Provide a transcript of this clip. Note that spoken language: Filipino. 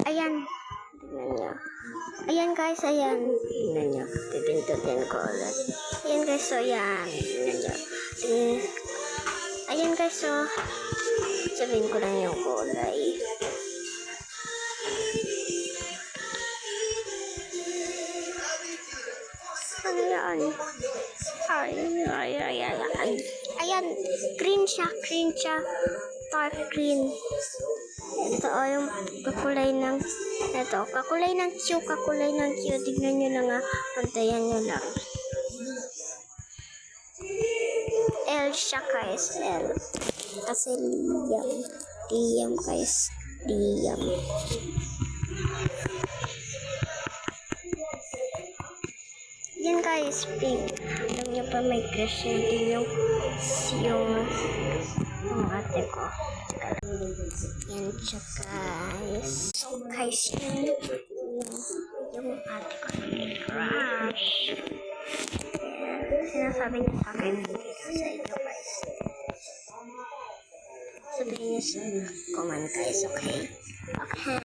Ayan. Tignan nyo. Ayan guys, ayan. Tignan nyo. Pipindutin ko ulit. Ayan guys, so ayan. Tignan nyo. Ayan guys, so sabihin ko lang yung kulay. Ayan. Ayan. Green siya. Dark green. Ito yung kakulay ng Q. Tignan nyo lang nga. Pantayan nyo lang. L siya guys. L. Kasi Liam guys. Liam. Yan guys, pink. Alam niyo pa may crush din yung ate ko. Yan siya guys. So guys, yung ate ko may crush. Sinasabi niya sa akin sa inyo guys. Sabihin niya sa comment guys, okay? Okay.